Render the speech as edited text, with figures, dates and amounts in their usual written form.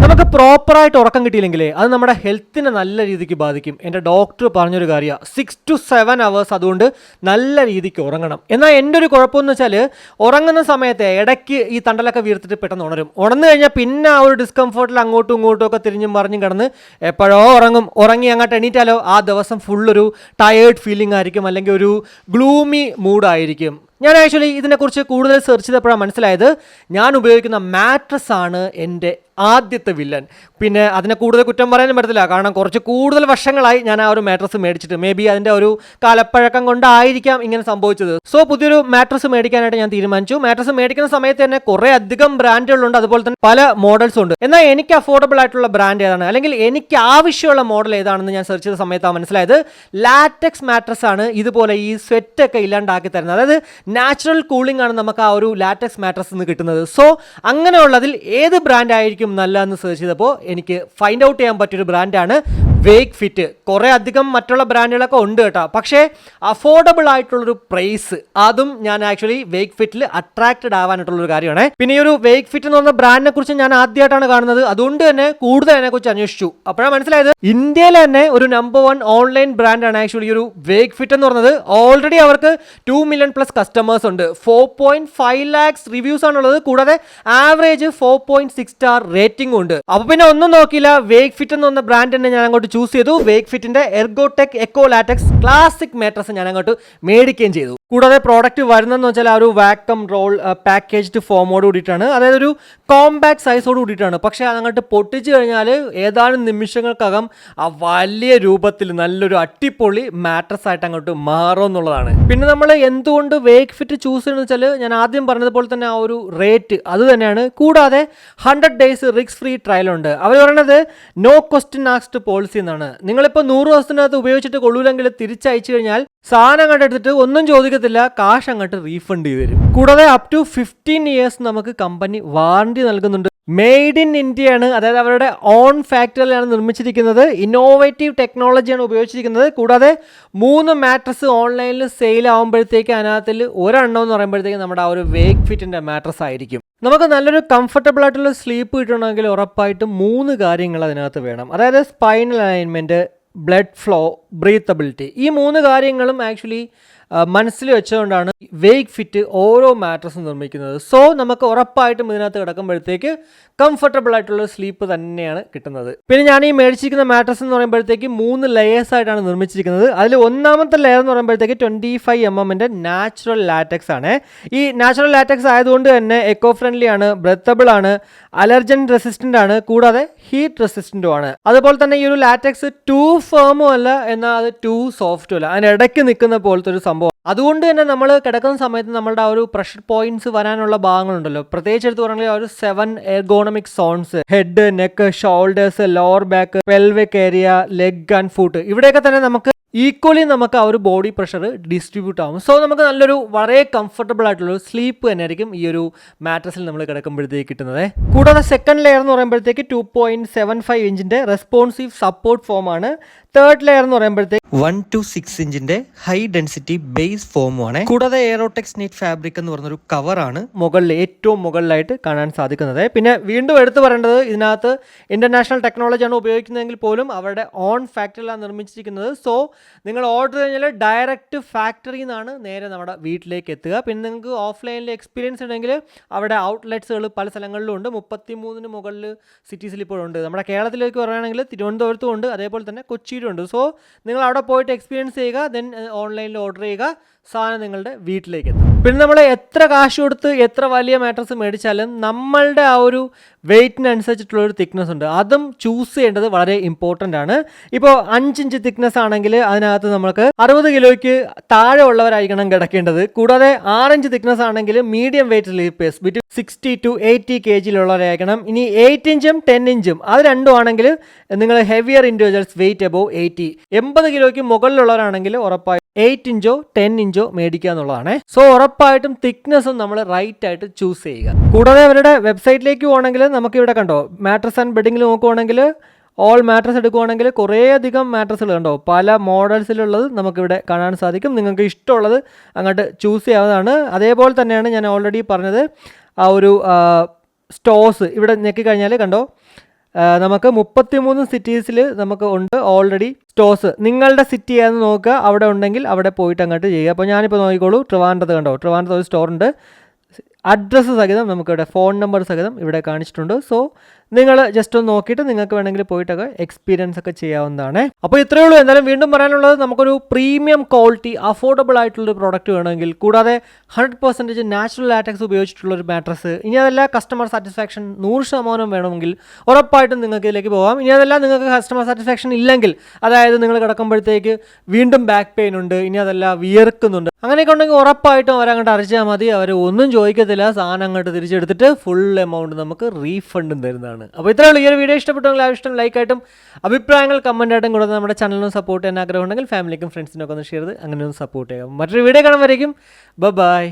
നമുക്ക് പ്രോപ്പറായിട്ട് ഉറക്കം കിട്ടിയില്ലെങ്കിലേ അത് നമ്മുടെ ഹെൽത്തിനെ നല്ല രീതിക്ക് ബാധിക്കും. എൻ്റെ ഡോക്ടർ പറഞ്ഞൊരു കാര്യമാണ് 6 to 7 hours അതുകൊണ്ട് നല്ല രീതിക്ക് ഉറങ്ങണം. എന്നാൽ എൻ്റെ ഒരു കുഴപ്പമെന്ന് വെച്ചാൽ ഉറങ്ങുന്ന സമയത്ത് ഇടയ്ക്ക് ഈ തണ്ടലൊക്കെ വീർത്തിട്ട് പെട്ടെന്ന് ഉണർന്നു കഴിഞ്ഞാൽ പിന്നെ ആ ഒരു ഡിസ്കംഫർട്ടിൽ അങ്ങോട്ടും ഇങ്ങോട്ടും ഒക്കെ തിരിഞ്ഞും പറഞ്ഞും കിടന്ന് എപ്പോഴോ ഉറങ്ങി അങ്ങോട്ട് എണീറ്റാലോ ആ ദിവസം ഫുള്ളൊരു ടയേർഡ് ഫീലിംഗ് ആയിരിക്കും, അല്ലെങ്കിൽ ഒരു ഗ്ലൂമി മൂഡായിരിക്കും. ഞാൻ ആക്ച്വലി ഇതിനെക്കുറിച്ച് കൂടുതൽ സെർച്ച് ചെയ്തപ്പോഴാണ് മനസ്സിലായത് ഞാൻ ഉപയോഗിക്കുന്ന മാട്രസ് ആണ് എൻ്റെ ആദ്യത്തെ വില്ലൻ. പിന്നെ അതിനെ കൂടുതൽ കുറ്റം പറയാനും പറ്റത്തില്ല, കാരണം കുറച്ച് കൂടുതൽ വർഷങ്ങളായി ഞാൻ ആ ഒരു മാട്രസ് മേടിച്ചിട്ട്. മേ ബി അതിൻ്റെ ഒരു കാലപ്പഴക്കം കൊണ്ടായിരിക്കാം ഇങ്ങനെ സംഭവിച്ചത്. സോ പുതിയൊരു മാട്രസ് മേടിക്കാനായിട്ട് ഞാൻ തീരുമാനിച്ചു. മാട്രസ് മേടിക്കുന്ന സമയത്ത് തന്നെ കുറേ അധികം ബ്രാൻഡുകളുണ്ട്, അതുപോലെ തന്നെ പല മോഡൽസും ഉണ്ട്. എന്നാൽ എനിക്ക് അഫോർഡബിൾ ആയിട്ടുള്ള ബ്രാൻഡ് ഏതാണ്, അല്ലെങ്കിൽ എനിക്ക് ആവശ്യമുള്ള മോഡൽ ഏതാണെന്ന് ഞാൻ സെർച്ച് ചെയ്ത സമയത്താണ് മനസ്സിലായത് ലാറ്റക്സ് മാട്രസ് ആണ് ഇതുപോലെ ഈ സ്വെറ്റൊക്കെ ഇല്ലാണ്ടാക്കി തരുന്നത്. അതായത് നാച്ചുറൽ കൂളിംഗ് ആണ് നമുക്ക് ആ ഒരു ലാറ്റക്സ് മാട്രസ് നിന്ന് കിട്ടുന്നത്. സോ അങ്ങനെയുള്ളതിൽ ഏത് ബ്രാൻഡ് ആയിരിക്കും നല്ലതെന്ന് സെർച്ച് ചെയ്തപ്പോൾ എനിക്ക് ഫൈൻഡ് ഔട്ട് ചെയ്യാൻ പറ്റിയൊരു ബ്രാൻഡാണ് വേക്ക് ഫിറ്റ്. കുറേ അധികം മറ്റുള്ള ബ്രാൻഡുകളൊക്കെ ഉണ്ട് കേട്ടോ, പക്ഷേ അഫോർഡബിൾ ആയിട്ടുള്ളൊരു പ്രൈസ്, അതും ഞാൻ ആക്ച്വലി വേക്ക് ഫിറ്റിൽ അട്രാക്റ്റഡ് ആവാനായിട്ടുള്ളൊരു കാര്യമാണ്. പിന്നെ ഈ ഒരു വേക്ക് ഫിറ്റ് എന്ന് പറഞ്ഞ ബ്രാൻഡിനെ കുറിച്ച് ഞാൻ ആദ്യമായിട്ടാണ് കാണുന്നത്, അതുകൊണ്ട് തന്നെ കൂടുതൽ അതിനെക്കുറിച്ച് അന്വേഷിച്ചു. അപ്പോഴാണ് മനസ്സിലായത് ഇന്ത്യയിൽ തന്നെ ഒരു നമ്പർ 1 ഓൺലൈൻ ബ്രാൻഡാണ് ആക്ച്വലി ഒരു വേക്ക് ഫിറ്റ് എന്ന് പറഞ്ഞത്. ഓൾറെഡി അവർക്ക് 2 million+ കസ്റ്റമേഴ്സ് ഉണ്ട്, 4.5 lakhs റിവ്യൂസ് ആണുള്ളത്, കൂടാതെ ആവറേജ് 4.6 star റേറ്റിംഗ് ഉണ്ട്. അപ്പൊ പിന്നെ ഒന്നും നോക്കിയില്ല, വേക്ക് ഫിറ്റ് എന്ന് പറഞ്ഞ ബ്രാൻഡ് തന്നെ ഞാൻ അങ്ങോട്ട് ചൂസ് ചെയ്തു. വേക്ക് ഫിറ്റിന്റെ Ergotech eco latex classic mattress ഞാൻ അങ്ങോട്ട് മേടിക്കുകയും ചെയ്തു. കൂടാതെ പ്രോഡക്റ്റ് വരുന്നതെന്ന് വെച്ചാൽ ആ ഒരു വാക്കം റോൾ പാക്കേജ്ഡ് ഫോമോട് കൂടിയിട്ടാണ്, അതായത് ഒരു കോമ്പാക്ട് സൈസോട് കൂടിയിട്ടാണ്. പക്ഷേ അതങ്ങോട്ട് പൊട്ടിച്ചു കഴിഞ്ഞാൽ ഏതാനും നിമിഷങ്ങൾക്കകം ആ വലിയ രൂപത്തിൽ നല്ലൊരു അട്ടിപ്പൊളി മാട്രസ് ആയിട്ട് അങ്ങോട്ട് മാറും എന്നുള്ളതാണ്. പിന്നെ നമ്മൾ എന്തുകൊണ്ട് വേക്ക് ഫിറ്റ് ചൂസ് ചെയ്യുന്നത് വെച്ചാൽ ഞാൻ ആദ്യം പറഞ്ഞതുപോലെ തന്നെ ആ ഒരു റേറ്റ് അത് തന്നെയാണ്. കൂടാതെ 100 days റിസ്ക് ഫ്രീ ട്രയൽ ഉണ്ട്. അവർ പറയുന്നത് നോ ക്വസ്റ്റ്യൻ ആസ്ക്ഡ് പോളിസി എന്നാണ്. നിങ്ങളിപ്പോൾ 100 ദിവസത്തിനകത്ത് ഉപയോഗിച്ചിട്ട് കൊള്ളൂലെങ്കിൽ തിരിച്ചയച്ചു കഴിഞ്ഞാൽ സാധനം അങ്ങോട്ട് എടുത്തിട്ട് ഒന്നും ചോദിക്കത്തില്ല, കാശ് അങ്ങോട്ട് റീഫണ്ട് ചെയ്ത് തരും. കൂടാതെ അപ് ടു 15 years നമുക്ക് കമ്പനി വാറണ്ടി നൽകുന്നുണ്ട്. മെയ്ഡ് ഇൻ ഇന്ത്യ ആണ്, അതായത് അവരുടെ ഓൺ ഫാക്ടറിയിലാണ് നിർമ്മിച്ചിരിക്കുന്നത്. ഇന്നോവേറ്റീവ് ടെക്നോളജിയാണ് ഉപയോഗിച്ചിരിക്കുന്നത്. കൂടാതെ 3 മാട്രസ് ഓൺലൈനിൽ സെയിൽ ആകുമ്പോഴത്തേക്ക് അതിനകത്തിൽ ഒരെണ്ണം എന്ന് പറയുമ്പോഴത്തേക്ക് നമ്മുടെ ആ ഒരു വേക്ക് ഫിറ്റിന്റെ മാട്രസ് ആയിരിക്കും. നമുക്ക് നല്ലൊരു കംഫർട്ടബിൾ ആയിട്ടുള്ള സ്ലീപ്പ് കിട്ടണമെങ്കിൽ ഉറപ്പായിട്ടും 3 കാര്യങ്ങൾ അതിനകത്ത് വേണം. അതായത് സ്പൈനൽ അലൈൻമെന്റ്, ബ്ലഡ് ഫ്ലോ, ബ്രീത്തബിലിറ്റി. ഈ 3 കാര്യങ്ങളും ആക്ച്വലി മനസ്സിൽ വെച്ചുകൊണ്ടാണ് വേക്ക് ഫിറ്റ് ഓരോ മാട്രസും നിർമ്മിക്കുന്നത്. സോ നമുക്ക് ഉറപ്പായിട്ടും ഇതിനകത്ത് കിടക്കുമ്പോഴത്തേക്ക് കംഫർട്ടബിൾ ആയിട്ടുള്ള സ്ലീപ്പ് തന്നെയാണ് കിട്ടുന്നത്. പിന്നെ ഞാൻ ഈ മേടിച്ചിരിക്കുന്ന മാട്രസ് എന്ന് പറയുമ്പോഴത്തേക്ക് 3 ലെയേഴ്സ് ആയിട്ടാണ് നിർമ്മിച്ചിരിക്കുന്നത്. അതിൽ ഒന്നാമത്തെ ലെയർ എന്ന് പറയുമ്പോഴത്തേക്ക് 25 mm നാച്ചുറൽ ലാറ്റക്സ് ആണ്. ഈ നാച്ചുറൽ ലാറ്റക്സ് ആയതുകൊണ്ട് തന്നെ എക്കോ ഫ്രണ്ട്ലി ആണ്, ബ്രെത്തബിൾ ആണ്, അലർജൻ റെസിസ്റ്റന്റ് ആണ്, കൂടാതെ ഹീറ്റ് റെസിസ്റ്റന്റും ആണ്. അതുപോലെ തന്നെ ഈ ഒരു ലാറ്റക്സ് ടു ഫേമും അല്ല, എന്നാൽ അത് ടു സോഫ്റ്റും അല്ല, അതിനിടയ്ക്ക് നിൽക്കുന്ന പോലത്തെ ഒരു സംഭവം. അതുകൊണ്ട് തന്നെ നമ്മൾ കിടക്കുന്ന സമയത്ത് നമ്മളുടെ ആ ഒരു പ്രഷർ പോയിന്റ്സ് വരാനുള്ള ഭാഗങ്ങളുണ്ടല്ലോ, പ്രത്യേകിച്ച് എടുത്ത് പറഞ്ഞാൽ ആ ഒരു 7 ergonomic zones, head, neck, shoulders, lower back, pelvic area, leg and foot, ഇവിടെയൊക്കെ തന്നെ നമുക്ക് ഈക്വലി നമുക്ക് ആ ഒരു ബോഡി പ്രഷർ ഡിസ്ട്രിബ്യൂട്ട് ആവും. സോ നമുക്ക് നല്ലൊരു വളരെ കംഫർട്ടബിൾ ആയിട്ടുള്ള സ്ലീപ്പ് തന്നെ ആയിരിക്കും ഈ ഒരു മാട്രസിൽ നമ്മൾ കിടക്കുമ്പോഴത്തേക്ക് കിട്ടുന്നത്. കൂടാതെ സെക്കൻഡ് ലെയർ എന്ന് പറയുമ്പോഴത്തേക്ക് 2.75 ഇഞ്ചിന്റെ റെസ്പോൺസീവ് സപ്പോർട്ട് ഫോം ആണ്. തേർഡ് ലെയർ എന്ന് പറയുമ്പോഴത്തേക്ക് 1 to 6 ഇഞ്ചിന്റെ ഹൈ ഡെൻസിറ്റി ബേസ് ഫോമുമാണ്. കൂടാതെ എയറോടെക്സ് നീറ്റ് ഫാബ്രിക് എന്ന് പറഞ്ഞൊരു കവറാണ് മുകളിൽ ഏറ്റവും മുകളിലായിട്ട് കാണാൻ സാധിക്കുന്നത്. പിന്നെ വീണ്ടും എടുത്തു പറയേണ്ടത് ഇതിനകത്ത് ഇന്റർനാഷണൽ ടെക്നോളജിയാണ് ഉപയോഗിക്കുന്നതെങ്കിൽ പോലും അവരുടെ ഓൺ ഫാക്ടറിയിലാണ് നിർമ്മിച്ചിരിക്കുന്നത്. സോ നിങ്ങൾ ഓർഡർ കഴിഞ്ഞാൽ ഡയറക്റ്റ് ഫാക്ടറിയിൽ നിന്നാണ് നേരെ നമ്മുടെ വീട്ടിലേക്ക് എത്തുക. പിന്നെ നിങ്ങൾക്ക് ഓഫ്ലൈനിൽ എക്സ്പീരിയൻസ് ഉണ്ടെങ്കിൽ അവിടെ ഔട്ട്ലെറ്റ്സുകൾ പല സ്ഥലങ്ങളിലും ഉണ്ട്. 33 മുകളിൽ സിറ്റീസിൽ ഇപ്പോഴുണ്ട്. നമ്മുടെ കേരളത്തിലേക്ക് പറയുകയാണെങ്കിൽ തിരുവനന്തപുരത്തും ഉണ്ട്, അതേപോലെ തന്നെ കൊച്ചിയിലും ഉണ്ട്. സോ നിങ്ങൾ അവിടെ പോയിട്ട് എക്സ്പീരിയൻസ് ചെയ്യുക, ദെൻ ഓൺലൈനിൽ ഓർഡർ ചെയ്യുക, സാധനം നിങ്ങളുടെ വീട്ടിലേക്ക് എത്തും. പിന്നെ നമ്മൾ എത്ര കാശ് കൊടുത്ത് എത്ര വലിയ മാട്രസ് മേടിച്ചാലും നമ്മളുടെ ആ ഒരു വെയ്റ്റിനനുസരിച്ചിട്ടുള്ളൊരു തിക്നെസ് ഉണ്ട്, അതും ചൂസ് ചെയ്യേണ്ടത് വളരെ ഇമ്പോർട്ടൻ്റ് ആണ്. ഇപ്പോൾ 5 ഇഞ്ച് തിക്നെസ് ആണെങ്കിൽ അതിനകത്ത് നമുക്ക് 60 കിലോയ്ക്ക് താഴെ ഉള്ളവരായിരിക്കണം കിടക്കേണ്ടത്. കൂടാതെ 6 ഇഞ്ച് തിക്നെസ് ആണെങ്കിൽ medium wait sleepers between 60 to 80 kg ഇനി 8 ഇഞ്ചും 10 ഇഞ്ചും അത് രണ്ടും ആണെങ്കിൽ നിങ്ങൾ ഹെവിയർ ഇൻഡിവിജ്വൽസ് വെയിറ്റ് അബോവ് 80, 80 കിലോയ്ക്ക് മുകളിലുള്ളവരാണെങ്കിൽ ഉറപ്പായും 8 ഇഞ്ചോ 10 ഇഞ്ചോ മേടിക്കുക എന്നുള്ളതാണ്. സോ ഉറപ്പായിട്ടും തിക്നെസ്സും നമ്മൾ റൈറ്റ് ആയിട്ട് ചൂസ് ചെയ്യുക. കൂടാതെ അവരുടെ വെബ്സൈറ്റിലേക്ക് പോകണമെങ്കിൽ നമുക്ക് ഇവിടെ കണ്ടോ, മാട്രസ് ആൻഡ് ബെഡിങ്ങിൽ നോക്കുവാണെങ്കിൽ ഓൾ മാട്രസ് എടുക്കുവാണെങ്കിൽ കുറേയധികം മാട്രസുകൾ കണ്ടോ, പല മോഡൽസിലുള്ളത് നമുക്കിവിടെ കാണാൻ സാധിക്കും. നിങ്ങൾക്ക് ഇഷ്ടമുള്ളത് അങ്ങോട്ട് ചൂസ് ചെയ്യാവുന്നതാണ്. അതേപോലെ തന്നെയാണ് ഞാൻ ഓൾറെഡി പറഞ്ഞത്, ആ ഒരു സ്റ്റോഴ്സ് ഇവിടെ ഞെക്കി കഴിഞ്ഞാൽ കണ്ടോ, നമുക്ക് 33 സിറ്റീസിൽ നമുക്ക് ഉണ്ട് ഓൾറെഡി സ്റ്റോഴ്സ്. നിങ്ങളുടെ സിറ്റി ഏതെന്ന് നോക്കുക, അവിടെ ഉണ്ടെങ്കിൽ അവിടെ പോയിട്ട് അങ്ങോട്ട് ചെയ്യുക. അപ്പോൾ ഞാനിപ്പോൾ നോക്കിക്കോളൂ, ട്രിവാൻഡ്രത്ത് കണ്ടോ, ട്രിവാൻഡ്രത്ത് ഒരു സ്റ്റോർ ഉണ്ട്. അഡ്രസ്സ് സഹിതം നമുക്കിവിടെ ഫോൺ നമ്പർ സഹിതം ഇവിടെ കാണിച്ചിട്ടുണ്ട്. സോ നിങ്ങൾ ജസ്റ്റ് ഒന്ന് നോക്കിയിട്ട് നിങ്ങൾക്ക് വേണമെങ്കിൽ പോയിട്ടൊക്കെ എക്സ്പീരിയൻസ് ഒക്കെ ചെയ്യാവുന്നതാണ്. അപ്പോൾ ഇത്രയേ ഉള്ളൂ. എന്തായാലും വീണ്ടും പറയാനുള്ളത്, നമുക്കൊരു പ്രീമിയം ക്വാളിറ്റി അഫോർഡബിൾ ആയിട്ടുള്ളൊരു പ്രോഡക്റ്റ് വേണമെങ്കിൽ, കൂടാതെ 100% നാച്ചുറൽ ലാറ്റക്സ് ഉപയോഗിച്ചിട്ടുള്ളൊരു മാട്രസ്, ഇനി അതല്ല കസ്റ്റമർ സാറ്റിസ്ഫാക്ഷൻ 100% വേണമെങ്കിൽ ഉറപ്പായിട്ടും നിങ്ങൾക്ക് ഇതിലേക്ക് പോകാം. ഇനി അതല്ല നിങ്ങൾക്ക് കസ്റ്റമർ സാറ്റിസ്ഫാക്ഷൻ ഇല്ലെങ്കിൽ, അതായത് നിങ്ങൾ കിടക്കുമ്പോഴത്തേക്ക് വീണ്ടും ബാക്ക് പെയിൻ ഉണ്ട്, ഇനി അതല്ല വിയർക്കുന്നുണ്ട്, അങ്ങനെയൊക്കെ ഉണ്ടെങ്കിൽ ഉറപ്പായിട്ടും അവരങ്ങോട്ട് അറിയിച്ചാൽ മതി. അവർ ഒന്നും ചോദിക്കത്തില്ല, സാധനം അങ്ങോട്ട് തിരിച്ചെടുത്തിട്ട് ഫുൾ എമൗണ്ട് നമുക്ക് റീഫണ്ടും തരുന്നതാണ്. അപ്പോൾ ഇത്രയേ ഉള്ളൂ. ഈ ഒരു വീഡിയോ ഇഷ്ടപ്പെട്ടെങ്കിൽ ആവശ്യം ലൈക്കായിട്ടും അഭിപ്രായങ്ങൾ കമൻറ്റായിട്ടും കൂടാതെ നമ്മുടെ ചാനലിനും സപ്പോർട്ട് ചെയ്യാൻ ആഗ്രഹം ഉണ്ടെങ്കിൽ ഫാമിലിക്കും ഫ്രണ്ട്സിനൊക്കെ ഒന്ന് ഷെയർ ചെയ്ത് അങ്ങനെ ഒന്ന് സപ്പോർട്ട് ചെയ്യാം. മറ്റൊരു വീഡിയോ കാണുമ്പോഴേക്കും ബൈ.